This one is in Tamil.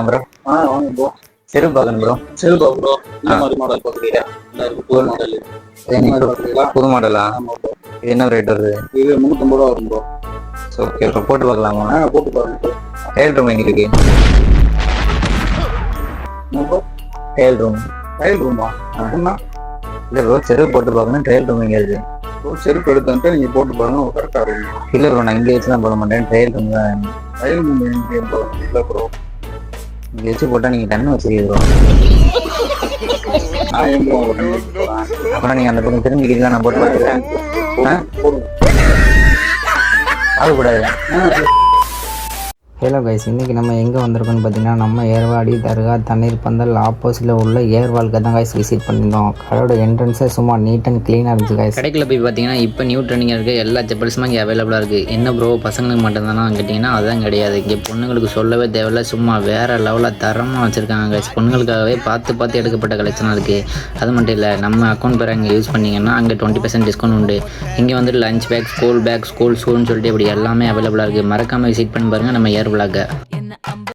ப்ரோ. வாங்க ப்ரோ. செருப்பு பார்க்கணும் ப்ரோ. செருப்பா ப்ரோ? இந்த மாதிரி மாடல் பார்க்குறீங்க? புது மாடல். புது மாடலா? ஆமா ப்ரோ. இது என்ன ரேட் வருது? இது 350 ரூபா வரும் ப்ரோ. ஓகே ப்ரோ, போட்டு பார்க்கலாமா? போட்டு பாருங்க ப்ரோ. ட்ரையல் ரூம் எங்க இருக்கு? Trial room. ட்ரையல் ரூமா? அப்படின்னா இல்லை ப்ரோ, செருப்பு போட்டு பார்க்கணும். ட்ரையல் ரூம் எங்கே இருக்கு? செருப்பு எடுத்துட்டு நீங்க போட்டு பாருங்க, கரெக்டாக இருக்கும். இல்லை ப்ரோ, நான் இங்கே வச்சு தான் போட மாட்டேன். ட்ரையல் ரூம் தான். ட்ரையல் ரூம் இல்லை ப்ரோ. இங்கே வச்சு போட்டால் நீங்கள் கண்ணு வச்சிருக்கீங்க ப்ரோ. நான் எங்க அப்புறம் நீங்கள் அந்த பக்கம் திரும்பிக்கிறீங்களா? நான் போட்டு பார்த்துக்கிறேன். ஆகக்கூடாது. ஹலோ கைஸ், இன்றைக்கி நம்ம எங்கே வந்திருக்கோம்னு பார்த்தீங்கன்னா, நம்ம ஏர்வாடி தர்கா தண்ணீர் பந்தல் ஆப்போசிட்டில் உள்ள ஏர்வால்க்கு தான் கைஸ் விசிட் பண்ணியிருந்தோம். கடையோட என்ட்ரன்ஸே சும்மா நீட் அண்ட் க்ளீனாக இருந்துச்சு கைஸ். கடைக்குள்ள போய் பார்த்தீங்கன்னா இப்போ நியூ ட்ரெண்டிங்காக இருக்குது. எல்லா செப்பல்ஸுமே இங்கே அவைலபிளாக இருக்குது. என்ன ப்ரோ பசங்களுக்கு மட்டும்தானா கேட்டிங்கன்னா அதுதான் கிடையாது. இங்கே பொண்ணுங்களுக்கு சொல்லவே தேவையில்ல, சும்மா வேறு லெவலில் தரமாக வச்சுருக்காங்க கைஸ். பொண்ணுங்களுக்காகவே பார்த்து எடுக்கப்பட்ட கலெக்ஷனாக இருக்குது. அது மட்டும் இல்லை, நம்ம அக்கௌண்ட் பேர் அங்கே யூஸ் பண்ணிங்கன்னா அங்கே 20% டிஸ்கவுண்ட் உண்டு. இங்கே வந்துட்டு லஞ்ச் பேக், ஸ்கூல் ஷூன்னு சொல்லிட்டு இப்படி எல்லாமே அவைலபிளாக இருக்குது. மறக்காமல் விசிட் பண்ணி பாருங்கள் நம்ம ஏர் விளாக.